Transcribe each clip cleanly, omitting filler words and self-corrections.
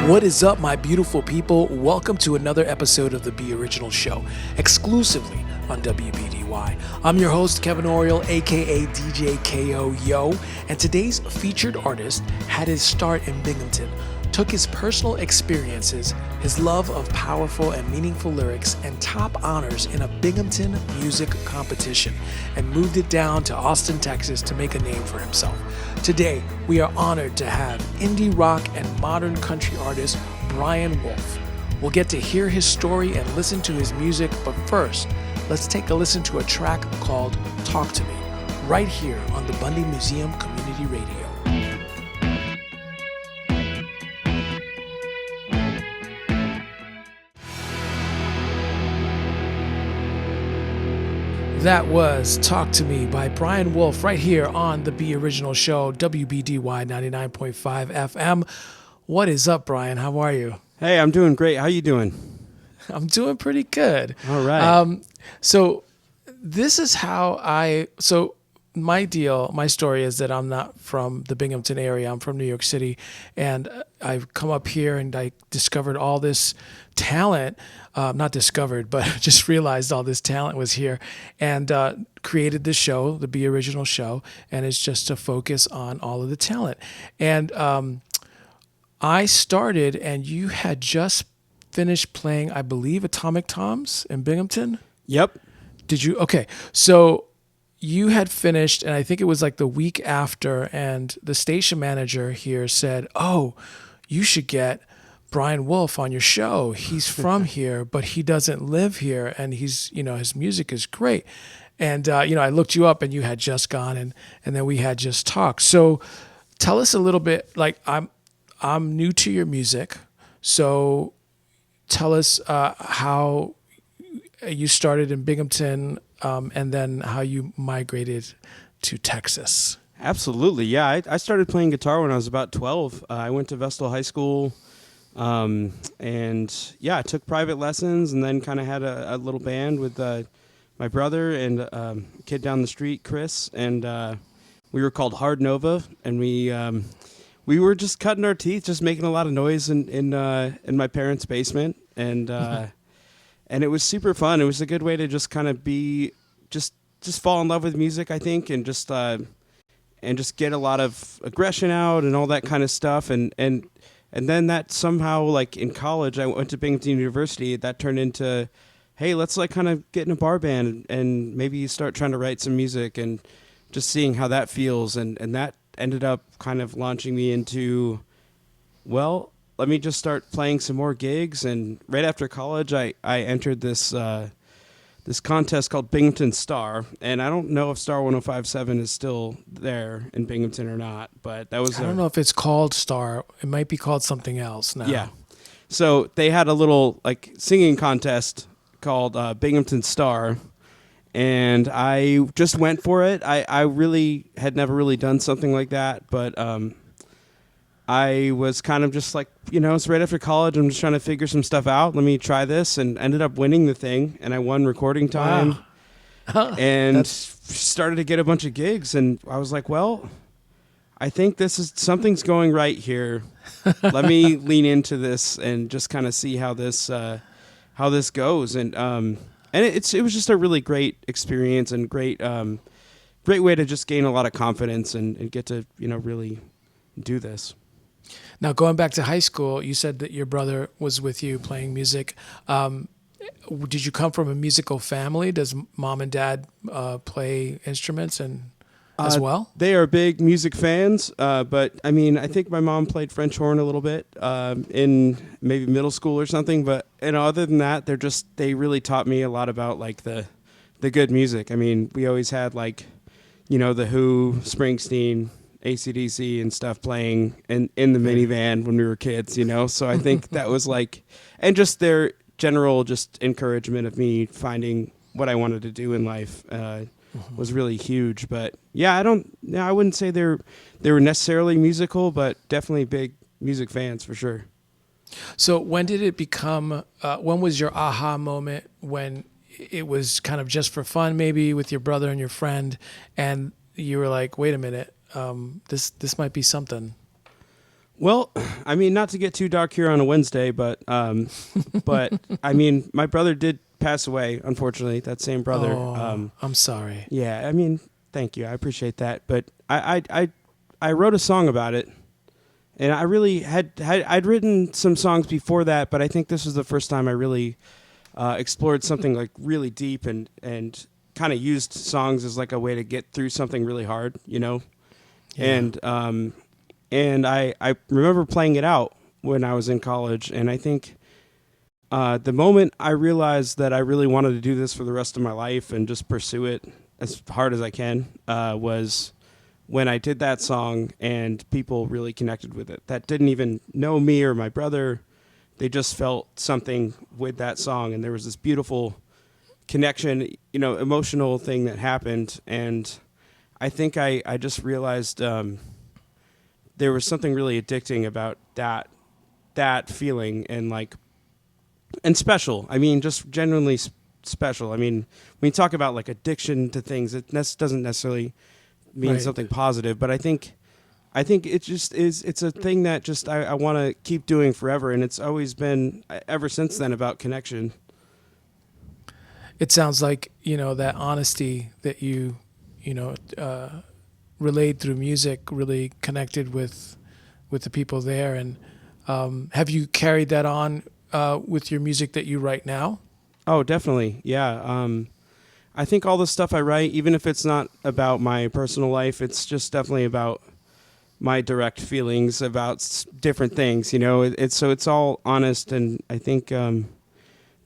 What is up, my beautiful people? Welcome to another episode of the Be Original Show, exclusively on WBDY. I'm your host, Kevin Oriole, aka DJ KO Yo, and today's featured artist had his start in Binghamton, took his personal experiences, his love of powerful and meaningful lyrics, and top honors in a Binghamton music competition, and moved it down to Austin, Texas to make a name for himself. Today, we are honored to have indie rock and modern country artist Brian WOLFF. We'll get to hear his story and listen to his music, but first, let's take a listen to a track called Talk to Me, right here on the Bundy Museum Community Radio. That was Talk to Me by Brian WOLFF right here on the Be Original Show, WBDY 99.5 FM. What is up, Brian? How are you? Hey, I'm doing great. How you doing? I'm doing pretty good. All right. So this is my story is that I'm not from the Binghamton area. I'm from New York City, and I've come up here and I discovered all this talent. Not discovered, but just realized all this talent was here, and created this show, the Be Original Show, and it's just to focus on all of the talent. And I started, and you had just finished playing, I believe, Atomic Toms in Binghamton? Yep. Did you? Okay. So you had finished, and I think it was like the week after, and the station manager here said, "Oh, you should get Brian WOLFF on your show. He's from here, but he doesn't live here, and he's, his music is great." And, I looked you up, and you had just gone, and then we had just talked. So tell us a little bit, like, I'm new to your music, so tell us how you started in Binghamton, and then how you migrated to Texas. Absolutely. Yeah, I started playing guitar when I was about 12. I went to Vestal High School. I took private lessons and then kind of had a little band with my brother and a kid down the street, Chris, and we were called Hard Nova, and we were just cutting our teeth, just making a lot of noise in my parents' basement, and and it was super fun. It was a good way to just kind of be just fall in love with music, I think, and just get a lot of aggression out and all that kind of stuff, and then that somehow, like in college, I went to Binghamton University. That turned into, hey, let's like kind of get in a bar band and maybe start trying to write some music and just seeing how that feels. And that ended up kind of launching me into, well, let me just start playing some more gigs. And right after college, I entered this contest called Binghamton Star, and I don't know if Star 105.7 is still there in Binghamton or not, but that was I don't know if it's called Star. It might be called something else now. Yeah. So they had a little like singing contest called Binghamton Star, and I just went for it. I really had never really done something like that, but I was kind of just like, it's right after college. I'm just trying to figure some stuff out. Let me try this, and ended up winning the thing. And I won recording time, and started to get a bunch of gigs. And I was like, well, I think something's going right here. Let me lean into this and just kind of see how this goes. And it was just a really great experience and great way to just gain a lot of confidence and get to really do this. Now, going back to high school, you said that your brother was with you playing music. Did you come from a musical family? Does mom and dad play instruments as well? They are big music fans, but I mean, I think my mom played French horn a little bit in maybe middle school or something. But other than that, they really taught me a lot about like the good music. I mean, we always had like, the Who, Springsteen, AC/DC and stuff playing in the minivan when we were kids, So I think that was like, and just their general just encouragement of me finding what I wanted to do in life was really huge. But yeah, I wouldn't say they were necessarily musical, but definitely big music fans for sure. So when did it become, when was your aha moment when it was kind of just for fun, maybe with your brother and your friend, and you were like, wait a minute, this might be something? Well, I mean, not to get too dark here on a Wednesday, but I mean, my brother did pass away, unfortunately. That same brother. Oh, I'm sorry. Yeah, I mean, thank you, I appreciate that. But I wrote a song about it, and I really I'd written some songs before that, but I think this was the first time I really explored something like really deep and kind of used songs as like a way to get through something really hard, you know. Yeah. And I remember playing it out when I was in college, and I think the moment I realized that I really wanted to do this for the rest of my life and just pursue it as hard as I can was when I did that song, and people really connected with it that didn't even know me or my brother. They just felt something with that song, and there was this beautiful connection, you know, emotional thing that happened. And I think I just realized there was something really addicting about that feeling, and special. I mean, just genuinely special. I mean, when you talk about like addiction to things, it doesn't necessarily mean Right. something positive, but I think it just is. It's a thing that just I want to keep doing forever, and it's always been ever since then about connection. It sounds like, that honesty that you relayed through music really connected with the people there. And have you carried that on with your music that you write now? Oh, definitely, yeah. I think all the stuff I write, even if it's not about my personal life, it's just definitely about my direct feelings about different things. You know, it's all honest, and I think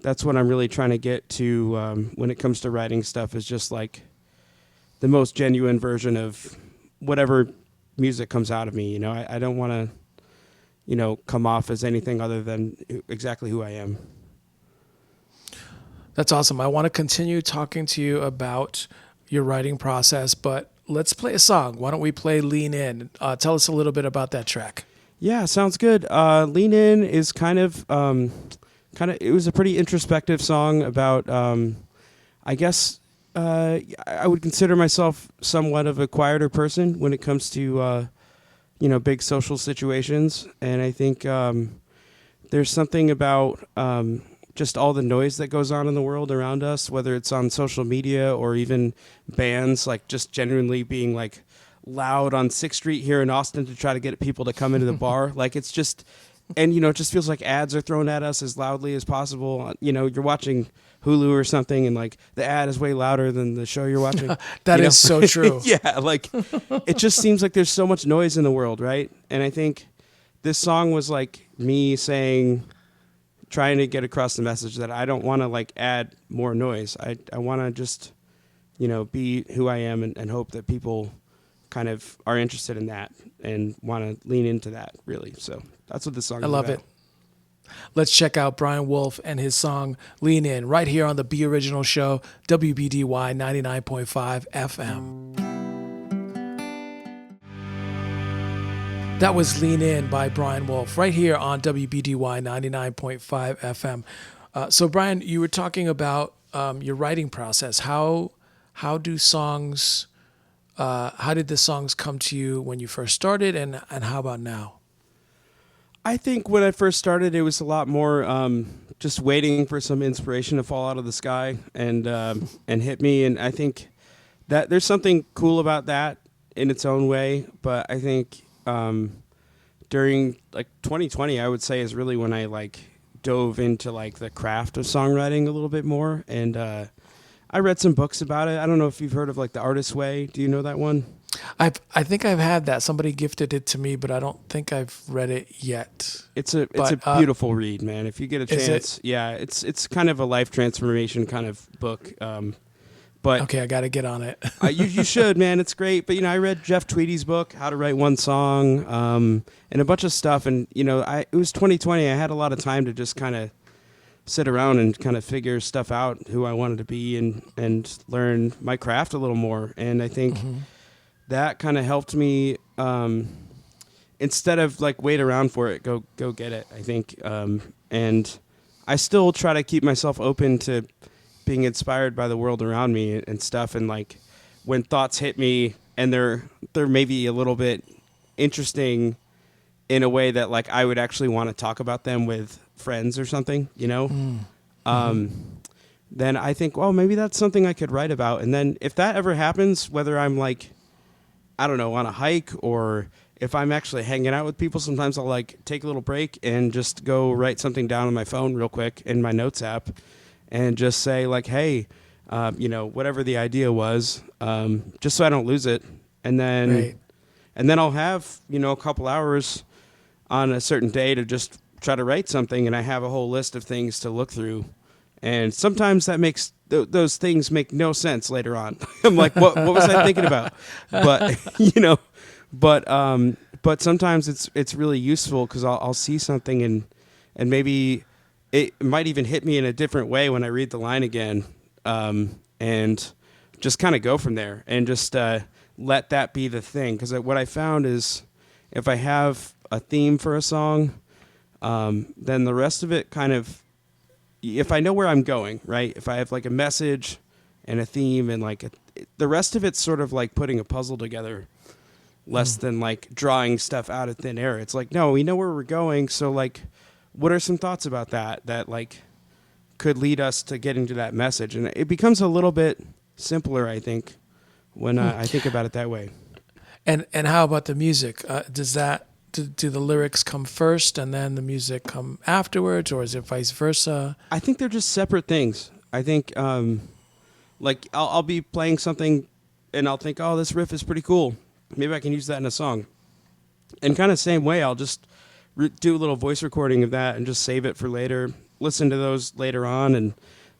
that's what I'm really trying to get to when it comes to writing stuff, is just like the most genuine version of whatever music comes out of me. You know, I don't want to, come off as anything other than exactly who I am. That's awesome. I want to continue talking to you about your writing process, but let's play a song. Why don't we play Lean In? Tell us a little bit about that track. Yeah, sounds good. Lean In is kind of, it was a pretty introspective song about, I guess, I would consider myself somewhat of a quieter person when it comes to, big social situations. And I think there's something about just all the noise that goes on in the world around us, whether it's on social media or even bands, like just genuinely being like loud on 6th Street here in Austin to try to get people to come into the bar. Like it's just, and it just feels like ads are thrown at us as loudly as possible. You're watching Hulu or something, and like the ad is way louder than the show you're watching. That is so true. Yeah, like it just seems like there's so much noise in the world, right? And I think this song was like me trying to get across the message that I don't want to like add more noise. I want to just, be who I am, and hope that people kind of are interested in that and want to lean into that, really. So that's what this song is about. I love it. Let's check out Brian Wolff and his song Lean In right here on the Be Original Show, WBDY 99.5 FM. That was Lean In by Brian Wolff right here on WBDY 99.5 FM. So Brian, you were talking about your writing process. How did the songs come to you when you first started, and how about now? I think when I first started, it was a lot more just waiting for some inspiration to fall out of the sky and hit me. And I think that there's something cool about that in its own way. But I think during like 2020, I would say is really when I like dove into like the craft of songwriting a little bit more. And I read some books about it. I don't know if you've heard of like The Artist's Way. Do you know that one? I think I've had that. Somebody gifted it to me, but I don't think I've read it yet. It's a beautiful read, man. If you get a chance, yeah, it's kind of a life transformation kind of book. But okay, I got to get on it. you should, man. It's great. But I read Jeff Tweedy's book, How to Write One Song, and a bunch of stuff. And it was 2020. I had a lot of time to just kind of sit around and kind of figure stuff out, who I wanted to be, and learn my craft a little more. And I think that kind of helped me, instead of like wait around for it, go get it, I think. And I still try to keep myself open to being inspired by the world around me and stuff. And like when thoughts hit me and they're maybe a little bit interesting in a way that like I would actually want to talk about them with friends or something, then I think, well, maybe that's something I could write about. And then if that ever happens, whether I'm like, I don't know, on a hike or if I'm actually hanging out with people, sometimes I'll like take a little break and just go write something down on my phone real quick in my notes app and just say like, hey, whatever the idea was, just so I don't lose it. And then, Right. and then I'll have, a couple hours on a certain day to just try to write something. And I have a whole list of things to look through. And sometimes that makes those things make no sense later on. I'm like, what was I thinking about? But but sometimes it's really useful because I'll see something and maybe it might even hit me in a different way when I read the line again, and just kind of go from there and just let that be the thing. Because what I found is if I have a theme for a song, then the rest of it kind of, if I know where I'm going, right? If I have like a message and a theme and like the rest of it's sort of like putting a puzzle together, less than like drawing stuff out of thin air. It's like, no, we know where we're going. So like, what are some thoughts about that like could lead us to getting to that message? And it becomes a little bit simpler, I think, when I think about it that way. And how about the music? Do the lyrics come first and then the music come afterwards, or is it vice versa? I think they're just separate things. I think, like, I'll be playing something and I'll think, oh, this riff is pretty cool. Maybe I can use that in a song. And kind of same way, I'll just do a little voice recording of that and just save it for later, listen to those later on, and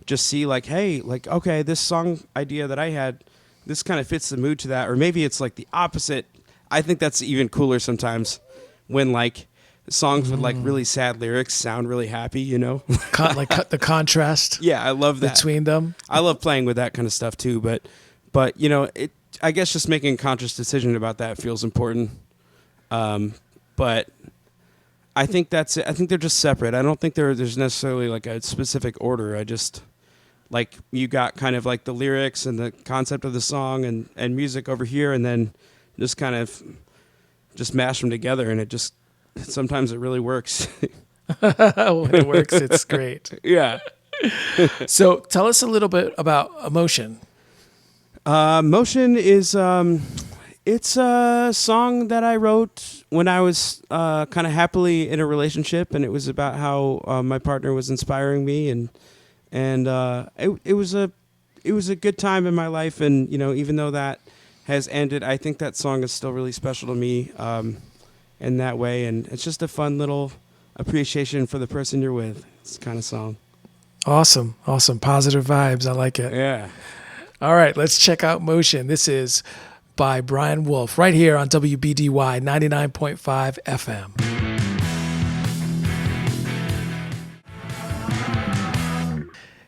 just see, like, hey, like, okay, this song idea that I had, this kind of fits the mood to that. Or maybe it's like the opposite. I think that's even cooler sometimes. When like songs with like really sad lyrics sound really happy, Like cut the contrast. Yeah, I love that between them. I love playing with that kind of stuff too. But I guess just making a conscious decision about that feels important. But I think that's it. I think they're just separate. I don't think there's necessarily like a specific order. I just like you got kind of like the lyrics and the concept of the song and music over here, and then just kind of just mash them together, and sometimes it really works. When it works, it's great. Yeah. So tell us a little bit about Emotion. Motion is it's a song that I wrote when I was kind of happily in a relationship, and it was about how my partner was inspiring me, and it was a good time in my life, and even though that has ended, I think that song is still really special to me in that way, and it's just a fun little appreciation for the person you're with. It's kind of song. Awesome. Positive vibes. I like it. Yeah. All right, let's check out Motion. This is by Brian Wolff right here on WBDY 99.5 FM.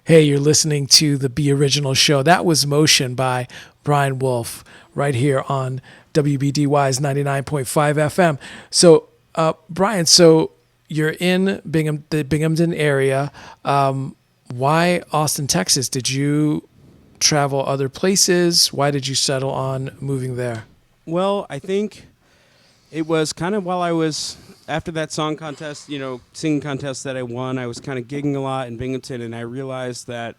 Hey, you're listening to the Be Original Show. That was Motion by Brian Wolff right here on WBDY's 99.5 FM. So, Brian, you're in the Binghamton area. Why Austin, Texas? Did you travel other places? Why did you settle on moving there? Well, I think it was kind of while I was, after that song contest, singing contest that I won, I was kind of gigging a lot in Binghamton, and I realized that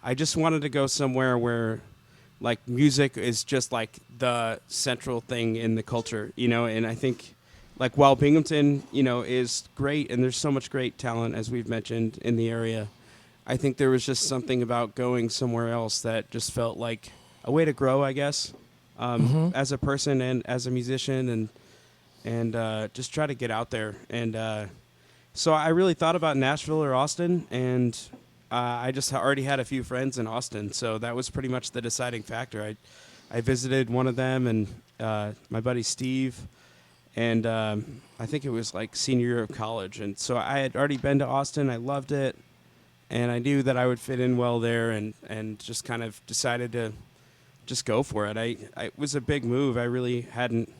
I just wanted to go somewhere where like music is just like the central thing in the culture, and I think like while Binghamton, is great and there's so much great talent, as we've mentioned, in the area, I think there was just something about going somewhere else that just felt like a way to grow, I guess, as a person and as a musician, and just try to get out there. And so I really thought about Nashville or Austin, and I just already had a few friends in Austin, so that was pretty much the deciding factor. I visited one of them, and my buddy Steve, and I think it was like senior year of college. And so I had already been to Austin. I loved it, and I knew that I would fit in well there, and just kind of decided to just go for it. It was a big move. I really hadn't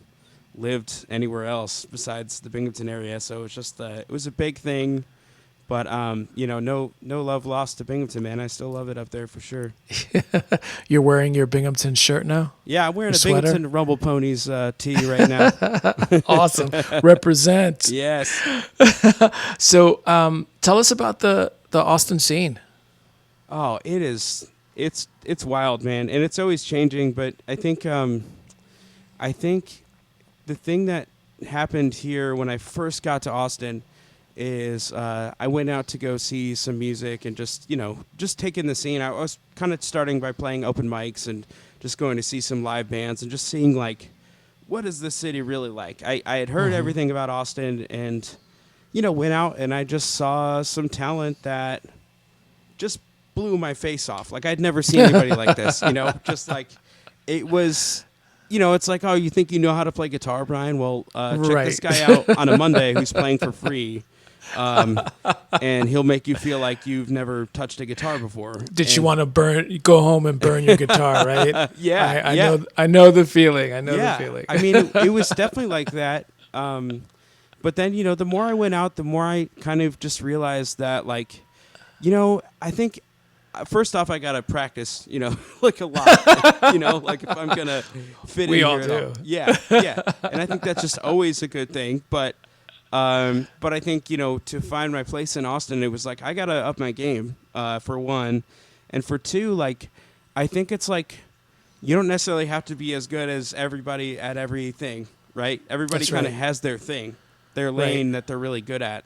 lived anywhere else besides the Binghamton area, so it was just it was a big thing. But no love lost to Binghamton, man. I still love it up there for sure. You're wearing your Binghamton shirt now? Yeah, I'm wearing Your a sweater? Binghamton Rumble Ponies tee right now. Awesome. Represent. Yes. So tell us about the Austin scene. Oh, it's wild, man, and it's always changing. But I think the thing that happened here when I first got to Austin is I went out to go see some music and just taking the scene. I was kind of starting by playing open mics and just going to see some live bands and just seeing like, what is this city really like? I had heard everything about Austin and, went out and I just saw some talent that just blew my face off. Like I'd never seen anybody like this, just like it was, it's like, oh, you think you know how to play guitar, Brian? Well, check this guy out on a Monday who's playing for free. And he'll make you feel like you've never touched a guitar before. Did you want to go home and burn your guitar, right? Yeah. I know the feeling. The feeling. I mean, it was definitely like that. But then, the more I went out, the more I kind of just realized that, like, I think first off, I got to practice, like a lot, like if I'm going to fit in here. We all do. Yeah. And I think that's just always a good thing. But I think, to find my place in Austin, it was like, I got to up my game, for one. And for two, like, I think it's like, you don't necessarily have to be as good as everybody at everything, right? Everybody kind of has their thing, their lane that they're really good at,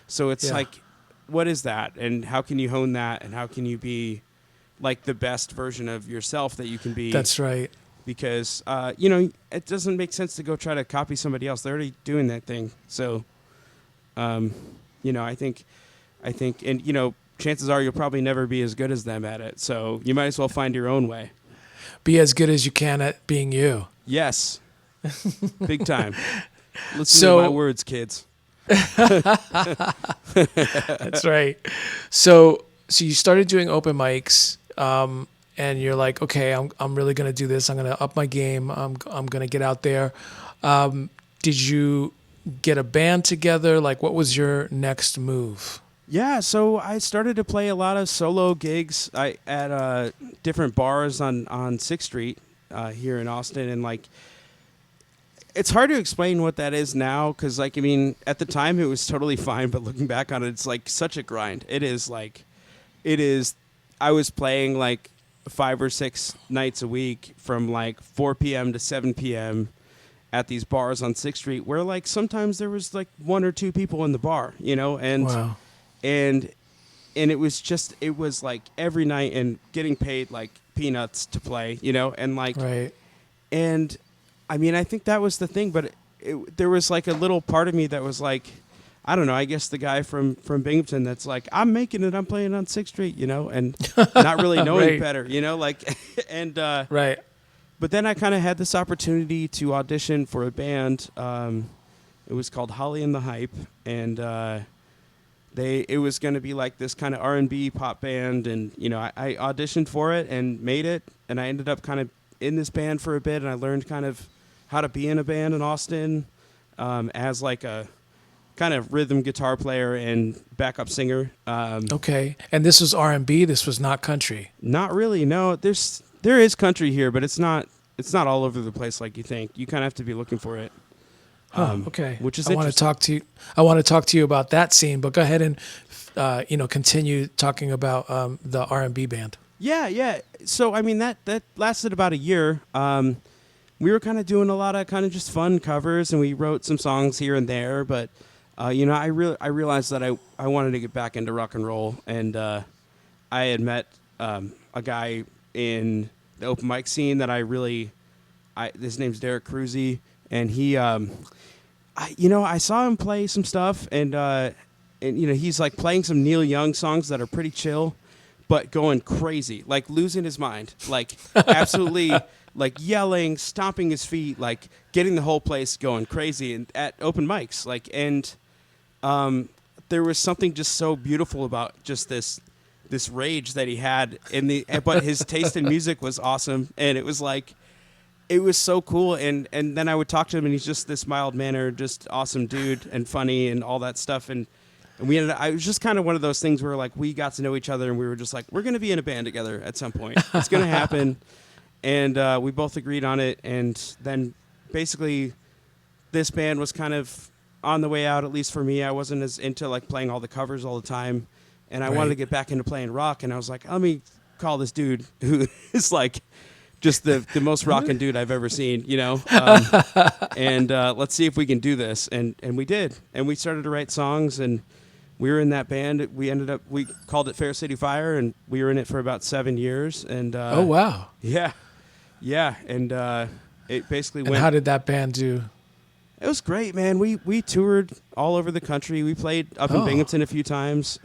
So it's like, what is that? And how can you hone that? And how can you be like the best version of yourself that you can be? That's right. Because, it doesn't make sense to go try to copy somebody else. They're already doing that thing. So, I think, and, chances are you'll probably never be as good as them at it. So you might as well find your own way. Be as good as you can at being you. Yes. Big time. Listen to my words, kids. That's right. So you started doing open mics. And you're like, okay, I'm really gonna do this. I'm gonna up my game. I'm gonna get out there. Did you get a band together? Like, what was your next move? Yeah, so I started to play a lot of solo gigs at different bars on 6th Street here in Austin, and like, it's hard to explain what that is now because, like, I mean, at the time it was totally fine, but looking back on it, it's like such a grind. It is. I was playing like 5 or 6 nights a week from like 4 p.m. to 7 p.m. at these bars on 6th Street where like sometimes there was like 1 or 2 people in the bar, and wow. and it was like every night and getting paid like peanuts to play, and like, right. And I mean, I think that was the thing, but there was like a little part of me that was like, I don't know, I guess the guy from Binghamton that's like, I'm making it, I'm playing on 6th Street, and not really knowing better, like, and, right. But then I kind of had this opportunity to audition for a band. It was called Holly and the Hype, and it was going to be like this kind of R&B pop band, and, I auditioned for it and made it, and I ended up kind of in this band for a bit, and I learned kind of how to be in a band in Austin as like a kind of rhythm guitar player and backup singer. Okay. And this was R&B. This was not country. Not really. No, there is country here, but it's not all over the place like you think. You kind of have to be looking for it. Okay. Which is I want to talk to you about that scene, but go ahead and continue talking about the R&B band. Yeah. So I mean that lasted about a year. We were kind of doing a lot of kind of just fun covers, and we wrote some songs here and there, but I realized that I wanted to get back into rock and roll, and I had met a guy in the open mic scene that his name's Derek Cruzy, and he I saw him play some stuff, and he's like playing some Neil Young songs that are pretty chill, but going crazy, like losing his mind, like absolutely like yelling, stomping his feet, like getting the whole place going crazy and at open mics, like, and there was something just so beautiful about just this rage that he had but his taste in music was awesome, and it was so cool, and then I would talk to him, and he's just this mild-mannered, just awesome dude and funny and all that stuff, and And I was just kind of one of those things where like we got to know each other and we were just like, we're going to be in a band together at some point. It's going to happen. And we both agreed on it. And then basically this band was kind of on the way out, at least for me. I wasn't as into like playing all the covers all the time. And I wanted to get back into playing rock. And I was like, let me call this dude who is like just the most rockin' dude I've ever seen, you know? And let's see if we can do this. And we did. And we started to write songs, and we were in that band. We called it Fair City Fire, and we were in it for about 7 years. And oh, wow. Yeah. Yeah. And it basically went. And how did that band do? It was great, man. We toured all over the country. We played up in Binghamton a few times.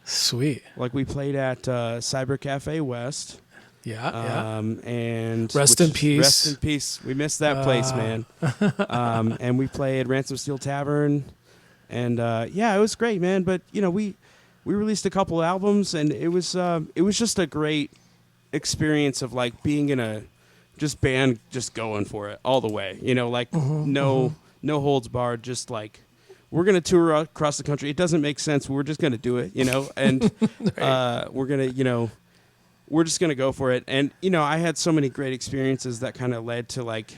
Sweet. Like we played at Cyber Cafe West. Yeah. And rest in peace. Rest in peace. We missed that place, man. And we played Ransom Steel Tavern, and it was great, man. But you know, we released a couple albums, and it was just a great experience of like being in a just band, just going for it all the way. You know, like no holds barred, just like. We're going to tour across the country. It doesn't make sense. We're just going to do it, you know, and right. We're just going to go for it. And, you know, I had so many great experiences that kind of led to like,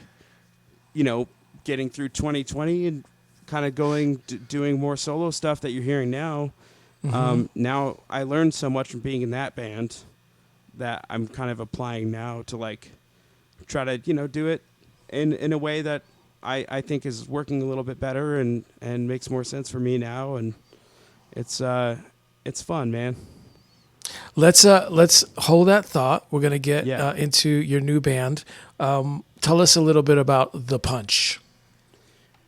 you know, getting through 2020 and kind of doing more solo stuff that you're hearing now. Now I learned so much from being in that band that I'm kind of applying now to like try to, you know, do it in a way that I think is working a little bit better and makes more sense for me now, and it's fun, man. Let's hold that thought. We're gonna get into your new band. Tell us a little bit about The Punch.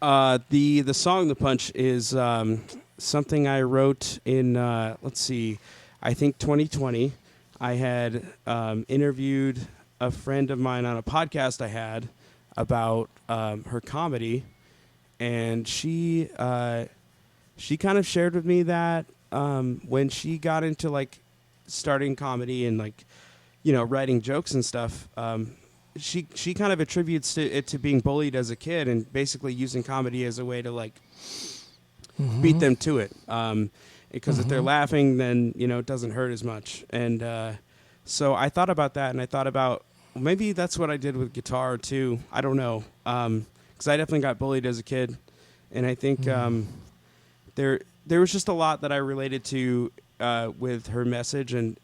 The song The Punch is something I wrote in I think 2020. I had interviewed a friend of mine on a podcast I had about her comedy, and she kind of shared with me that when she got into like starting comedy and like, you know, writing jokes and stuff, she kind of attributes it to being bullied as a kid and basically using comedy as a way to like beat them to it, because if they're laughing, then you know it doesn't hurt as much. And so I thought about that, and I thought about maybe that's what I did with guitar too. I don't know, because I definitely got bullied as a kid, and I think there was just a lot that I related to with her message, and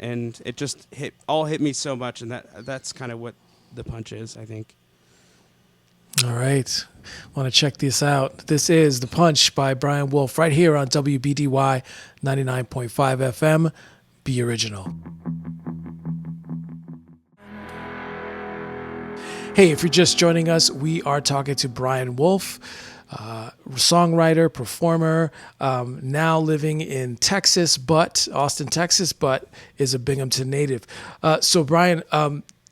it just hit me so much, and that's kind of what The Punch is, I think. All right, want to check this out. This is The Punch by Brian Wolff right here on WBDY 99.5 FM. Be original. Hey, if you're just joining us, we are talking to Brian Wolff, songwriter, performer, now living in Austin, Texas, but is a Binghamton native. So Brian,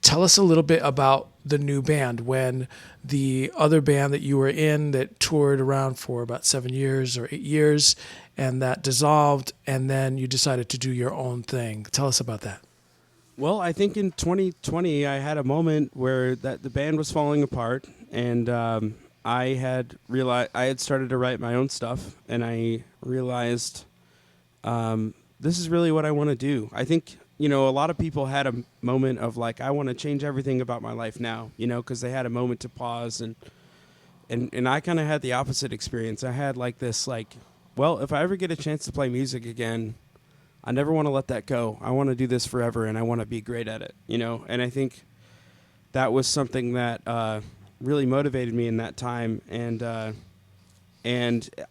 tell us a little bit about the new band. When the other band that you were in that toured around for about 7 years or 8 years, and that dissolved, and then you decided to do your own thing. Tell us about that. Well, I think in 2020 I had a moment where that the band was falling apart, and I had started to write my own stuff, and I realized this is really what I want to do. I think, you know, a lot of people had a moment of like, I want to change everything about my life now, you know, because they had a moment to pause, and I kind of had the opposite experience. I had like this like, well, if I ever get a chance to play music again, I never want to let that go. I want to do this forever, and I want to be great at it, you know? And I think that was something that really motivated me in that time. And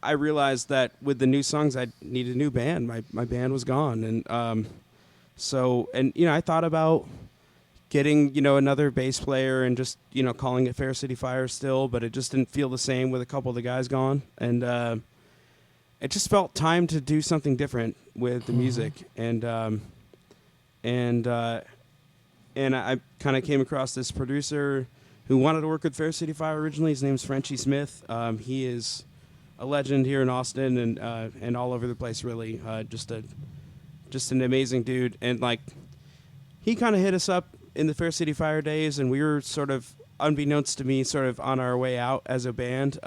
I realized that with the new songs, I needed a new band. My band was gone. And you know, I thought about getting, you know, another bass player and just, you know, calling it Fair City Fire still, but it just didn't feel the same with a couple of the guys gone. And it just felt time to do something different with the music, and I kind of came across this producer who wanted to work with Fair City Fire originally. His name's Frenchie Smith. He is a legend here in Austin and all over the place, really. Just an amazing dude, and like he kind of hit us up in the Fair City Fire days, and we were sort of, unbeknownst to me, sort of on our way out as a band.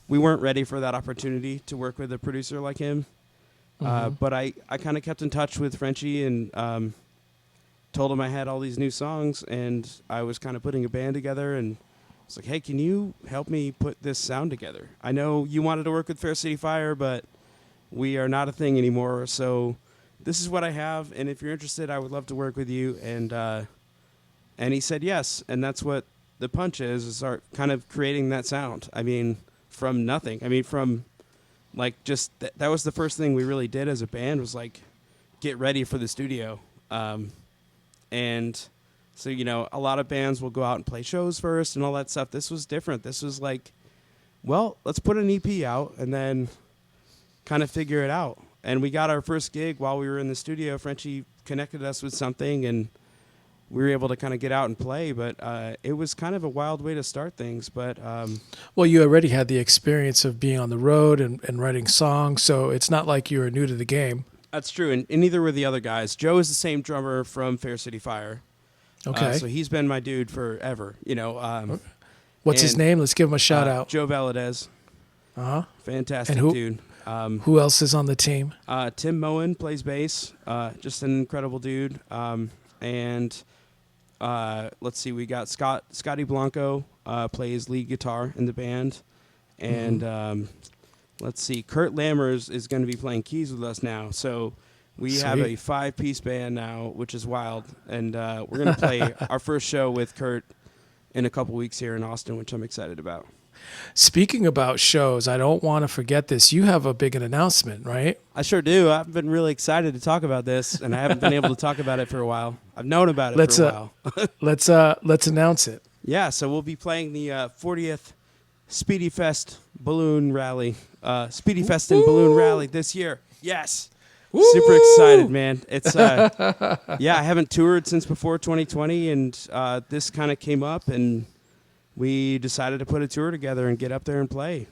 We weren't ready for that opportunity to work with a producer like him. But I kind of kept in touch with Frenchie and told him I had all these new songs, and I was kind of putting a band together, and I was like, hey, can you help me put this sound together? I know you wanted to work with Fair City Fire, but we are not a thing anymore, so this is what I have, and if you're interested, I would love to work with you. And he said yes, and that's what the punch is start kind of creating that sound. I mean, from nothing. I mean, from like just that was the first thing we really did as a band, was like get ready for the studio. And so, you know, a lot of bands will go out and play shows first and all that stuff. This was different. This was like, well, let's put an EP out and then kind of figure it out. And we got our first gig while we were in the studio. Frenchie connected us with something, and we were able to kind of get out and play. But it was kind of a wild way to start things. But well, you already had the experience of being on the road and writing songs, so it's not like you were new to the game. That's true, and neither were the other guys. Joe is the same drummer from Fair City Fire. Okay. So he's been my dude forever, you know. Okay. What's his name? Let's give him a shout out. Joe Valadez. Uh-huh. Fantastic and dude. Who else is on the team? Tim Moen plays bass. Just an incredible dude. And let's see, we got Scotty Blanco plays lead guitar in the band. And let's see, Kurt Lammers is going to be playing keys with us now. So we have a 5-piece band now, which is wild. And we're going to play our first show with Kurt in a couple weeks here in Austin, which I'm excited about. Speaking about shows, I don't want to forget this. You have a big announcement, right? I sure do. I've been really excited to talk about this, and I haven't been able to talk about it for a while. I've known about it for a while. Let's announce it. Yeah, so we'll be playing the 40th Speedy Fest Balloon Rally, Speedy Fest and Balloon Rally this year. Yes. Woo! Super excited, man. It's yeah, I haven't toured since before 2020, and this kind of came up, and we decided to put a tour together and get up there and play.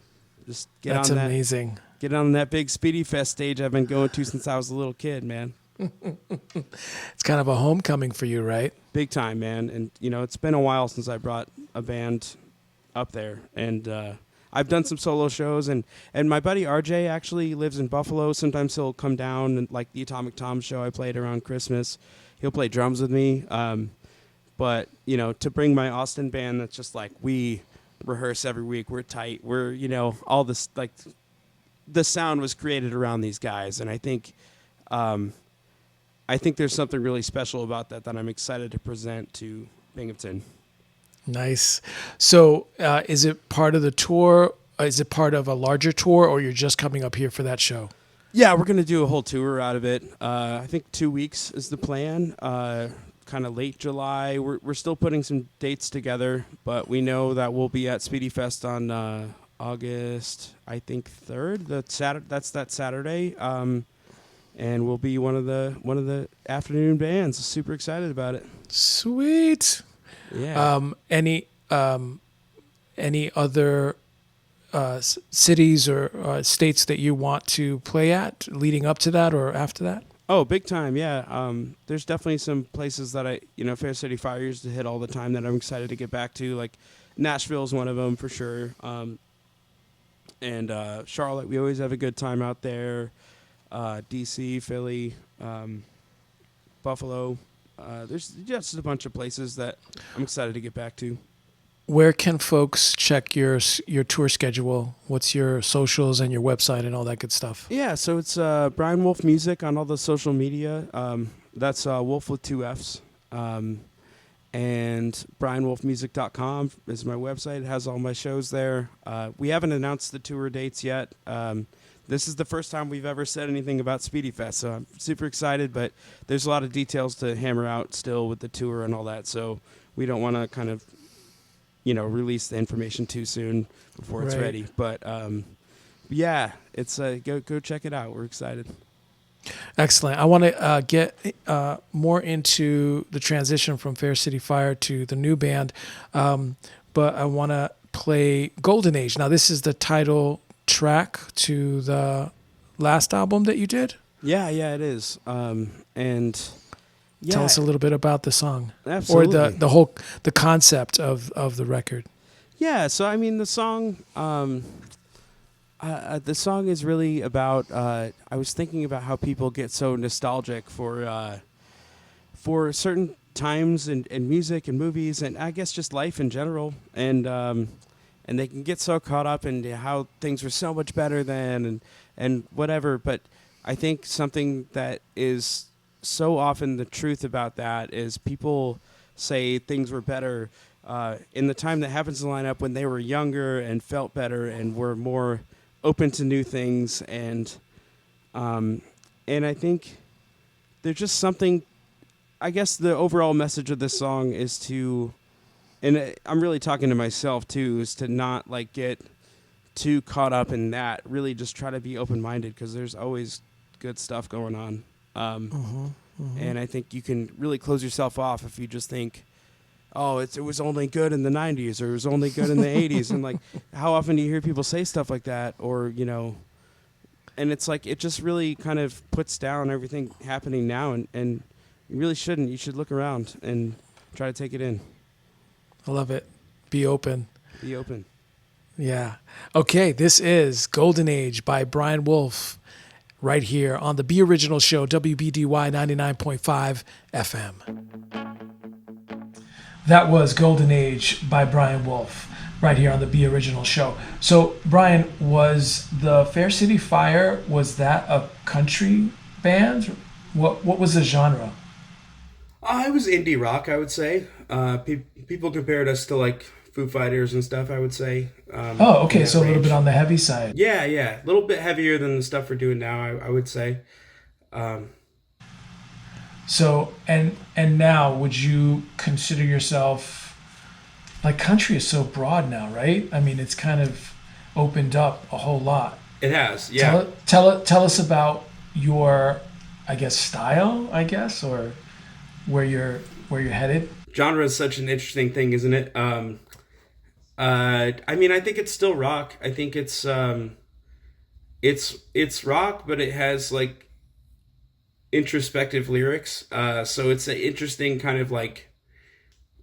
Just get That's on amazing. Get on that big Speedy Fest stage I've been going to since I was a little kid, man. It's kind of a homecoming for you, right? Big time, man. And, you know, it's been a while since I brought a band up there. And I've done some solo shows. And my buddy RJ actually lives in Buffalo. Sometimes he'll come down, and like the Atomic Tom show I played around Christmas, he'll play drums with me. But, you know, to bring my Austin band that's just like, we rehearse every week, we're tight, we're, you know, all this, like, the sound was created around these guys. And I think there's something really special about that I'm excited to present to Binghamton. Nice. So is it part of the tour? Is it part of a larger tour, or you're just coming up here for that show? Yeah, we're going to do a whole tour out of it. I think 2 weeks is the plan. Kind of late July. We're still putting some dates together, but we know that we'll be at Speedy Fest on August, I think 3rd. That's that Saturday. And we'll be one of the afternoon bands. Super excited about it. Sweet. Yeah. Any other cities or states that you want to play at leading up to that or after that? Oh, big time, yeah. There's definitely some places that Fair City Fire used to hit all the time that I'm excited to get back to. Like Nashville's one of them for sure. And Charlotte, we always have a good time out there. DC, Philly, Buffalo. There's just a bunch of places that I'm excited to get back to. Where can folks check your tour schedule? What's your socials and your website and all that good stuff? Yeah, so it's Brian Wolf Music on all the social media. That's Wolf with 2 Fs. And brianwolfmusic.com is my website. It has all my shows there. We haven't announced the tour dates yet. This is the first time we've ever said anything about Speedy Fest, so I'm super excited, but there's a lot of details to hammer out still with the tour and all that, so we don't want to kind of release the information too soon before it's ready. But yeah, it's go check it out. We're excited. Excellent. I want to get more into the transition from Fair City Fire to the new band, but I want to play Golden Age. Now, this is the title track to the last album that you did? Yeah, it is. And yeah. Tell us a little bit about the song. Absolutely. Or the concept of the record. Yeah, so I mean the song The song is really about. I was thinking about how people get so nostalgic for certain times in music and movies, and I guess just life in general, and they can get so caught up in how things were so much better then, and whatever. But I think something that is so often the truth about that is people say things were better in the time that happens to line up when they were younger and felt better and were more open to new things, and I think there's just something. I guess the overall message of this song is to, and I'm really talking to myself too, is to not like get too caught up in that. Really, just try to be open-minded because there's always good stuff going on. And I think you can really close yourself off if you just think, oh, it was only good in the 90s or it was only good in the 80s. And like, how often do you hear people say stuff like that? Or, and it's like, it just really kind of puts down everything happening now. And you really shouldn't. You should look around and try to take it in. I love it. Be open. Be open. Yeah. Okay, this is Golden Age by Brian Wolff right here on the Be Original Show, WBDY 99.5 FM. That was Golden Age by Brian Wolff right here on the Be Original Show. So, Brian, was the Fair City Fire, was that a country band? What was the genre? It was indie rock, I would say. People compared us to like Foo Fighters and stuff, I would say. Okay, so a little bit on the heavy side. Yeah, a little bit heavier than the stuff we're doing now, I would say. So, and now, would you consider yourself, like country is so broad now, right? I mean, it's kind of opened up a whole lot. It has, yeah. Tell us about your, I guess, style, or where you're headed. Genre is such an interesting thing, isn't it? I mean, I think it's still rock. I think it's rock, but it has like introspective lyrics. So it's an interesting kind of like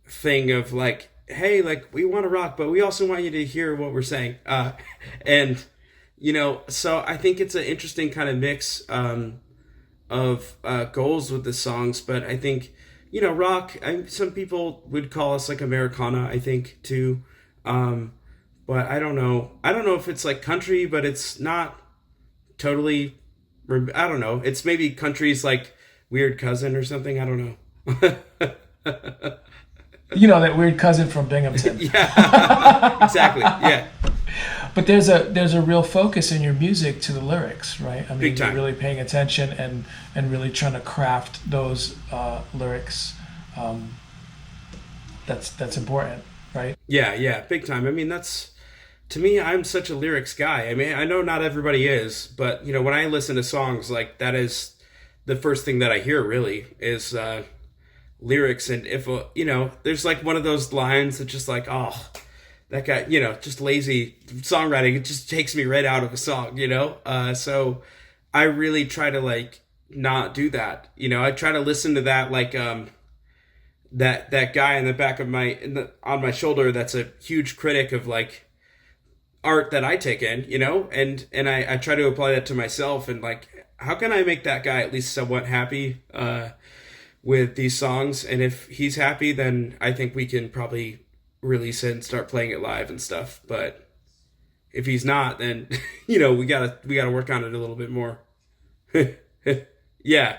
thing of like, hey, like we want to rock, but we also want you to hear what we're saying. And so I think it's an interesting kind of mix of goals with the songs, but I think rock. Some people would call us like Americana, I think too. But I don't know. I don't know if it's like country, but it's not totally. I don't know. It's maybe country's like weird cousin or something. I don't know. That weird cousin from Binghamton. Yeah, exactly. Yeah. But there's a real focus in your music to the lyrics, right? I mean, Big time. You're really paying attention and really trying to craft those lyrics. That's important, right? Yeah, big time. I mean, that's, to me, I'm such a lyrics guy. I mean, I know not everybody is, but when I listen to songs, like that is the first thing that I hear really is lyrics. And if there's like one of those lines that just like, oh, that guy, just lazy songwriting, it just takes me right out of a song, so I really try to like not do that. I try to listen to that like that guy in the back of on my shoulder that's a huge critic of like art that I take in, and I try to apply that to myself and like, how can I make that guy at least somewhat happy with these songs? And if he's happy, then I think we can probably release it and start playing it live and stuff. But if he's not, then we gotta work on it a little bit more. Yeah.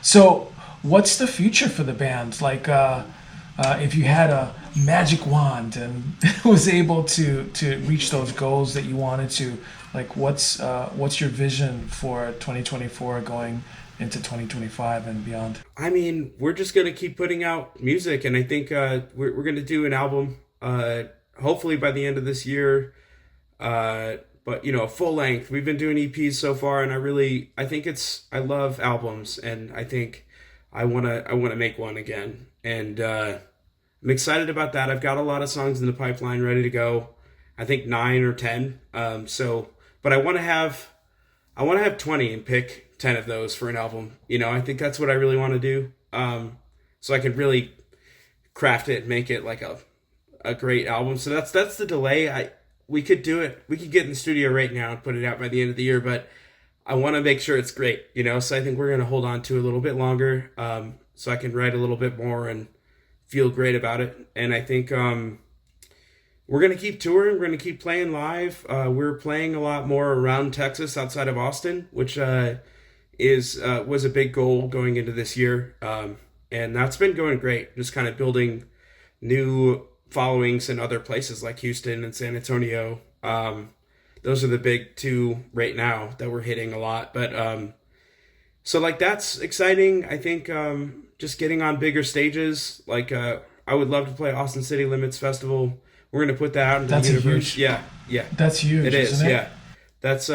So what's the future for the band? Like if you had a magic wand and was able to reach those goals that you wanted to, like what's your vision for 2024 going into 2025 and beyond? I mean, we're just going to keep putting out music, and I think we're going to do an album hopefully by the end of this year, but full length. We've been doing EPs so far, and I think I love albums, and I think I want to make one again, and I'm excited about that. I've got a lot of songs in the pipeline ready to go. I think 9 or 10. But I want to have 20 and pick 10 of those for an album. I think that's what I really want to do. So I could really craft it and make it like a great album. So that's the delay. we could do it. We could get in the studio right now and put it out by the end of the year, but I want to make sure it's great, so I think we're going to hold on to it a little bit longer, so I can write a little bit more and feel great about it. And I think we're going to keep touring. We're going to keep playing live. We're playing a lot more around Texas outside of Austin, which was a big goal going into this year. And that's been going great, just kind of building new followings in other places like Houston and San Antonio. Those are the big two right now that we're hitting a lot. But so like that's exciting. I think just getting on bigger stages. Like I would love to play Austin City Limits Festival. We're gonna put that out into the universe. Yeah. That's huge. It is. Isn't it? Yeah. That's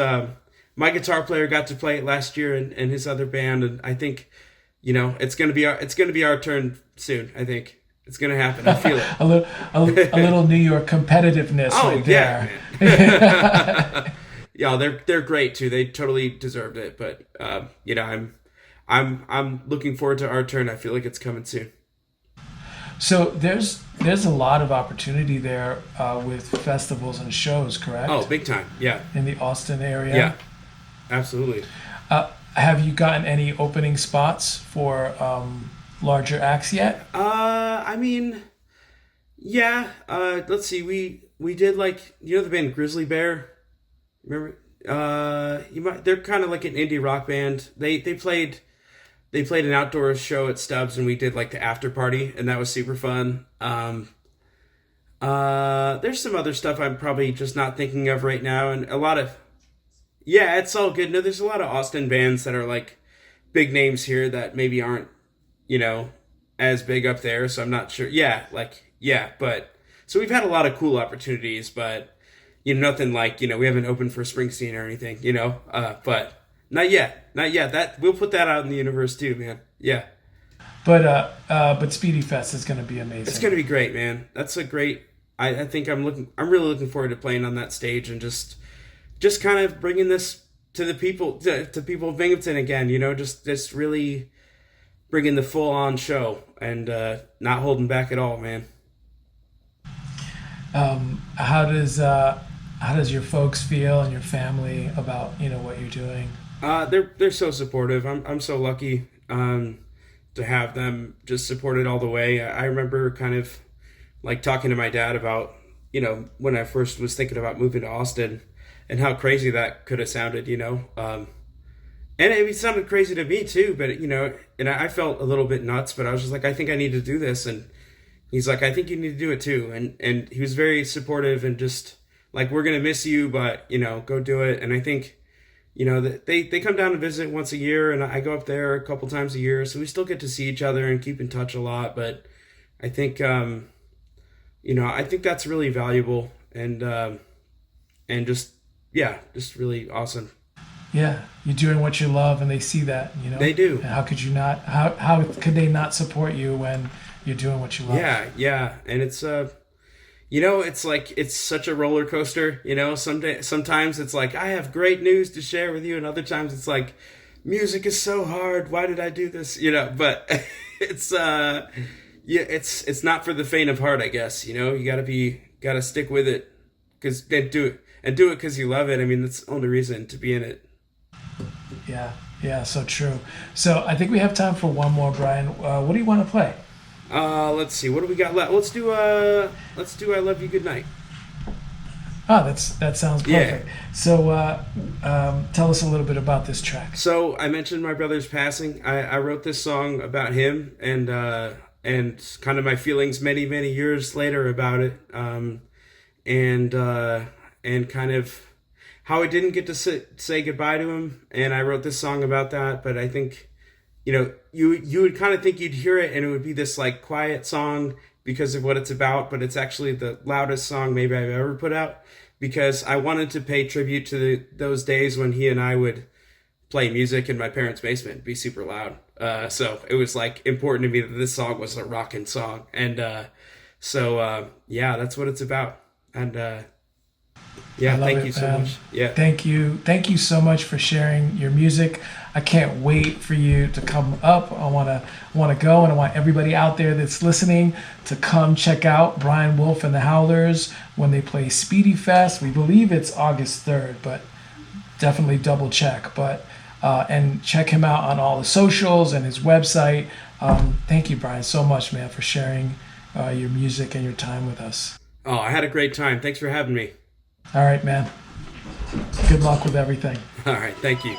my guitar player got to play it last year in his other band, and I think it's gonna be our turn soon. I think. It's gonna happen. I feel it. a little New York competitiveness right there. Yeah, yeah, they're great too. They totally deserved it. But I'm looking forward to our turn. I feel like it's coming soon. So there's a lot of opportunity there with festivals and shows, correct? Oh, big time. Yeah. In the Austin area. Yeah, absolutely. Have you gotten any opening spots for larger acts yet? I mean, yeah. Let's see. We did the band Grizzly Bear. Remember? They're kind of like an indie rock band. They played an outdoor show at Stubbs, and we did like the after party, and that was super fun. There's some other stuff I'm probably just not thinking of right now, and it's all good. No, there's a lot of Austin bands that are like big names here that maybe aren't as big up there, so I'm not sure. But so we've had a lot of cool opportunities, but nothing like we haven't opened for Springsteen or anything, but not yet. That we'll put that out in the universe too, man. Yeah. But Speedy Fest is going to be amazing. It's going to be great, man. That's a great. I think I'm really looking forward to playing on that stage and just kind of bringing this to the people to people of Binghamton again. Just really bringing the full on show and not holding back at all, man. How does your folks feel and your family about what you're doing? They're so supportive. I'm so lucky to have them just support it all the way. I remember kind of like talking to my dad about when I first was thinking about moving to Austin and how crazy that could have sounded, and it sounded crazy to me too, but and I felt a little bit nuts, but I was just like, I think I need to do this, and he's like, I think you need to do it too, and he was very supportive and just like, we're gonna miss you, but go do it. And I think that they come down to visit once a year, and I go up there a couple times a year, so we still get to see each other and keep in touch a lot. But I think I think that's really valuable and just really awesome. Yeah, you're doing what you love, and they see that, They do. And how could you not? How could they not support you when you're doing what you love? Yeah, and it's it's like it's such a roller coaster. Sometimes it's like I have great news to share with you, and other times it's like music is so hard. Why did I do this? But it's it's not for the faint of heart, I guess. You gotta stick with it, and do it because you love it. I mean, that's the only reason to be in it. Yeah, so true. So I think we have time for one more, Brian. What do you want to play? Let's see. What do we got left? Let's do I Love You Good Night. Oh, that sounds perfect. Yeah. So tell us a little bit about this track. So I mentioned my brother's passing. I wrote this song about him and kind of my feelings many, many years later about it. And kind of how I didn't get to say goodbye to him, and I wrote this song about that. But I think, you would kind of think you'd hear it, and it would be this like quiet song because of what it's about, but it's actually the loudest song maybe I've ever put out, because I wanted to pay tribute to those days when he and I would play music in my parents' basement, be super loud. So it was like important to me that this song was a rockin' song, and that's what it's about. And thank you so much. Yeah. Thank you so much for sharing your music. I can't wait for you to come up. I want to go, and I want everybody out there that's listening to come check out Brian Wolf and the Howlers when they play Speedy Fest. We believe it's August 3rd, but definitely double check. But and check him out on all the socials and his website. Thank you, Brian, so much, man, for sharing your music and your time with us. Oh, I had a great time. Thanks for having me. All right, man. Good luck with everything. All right, thank you.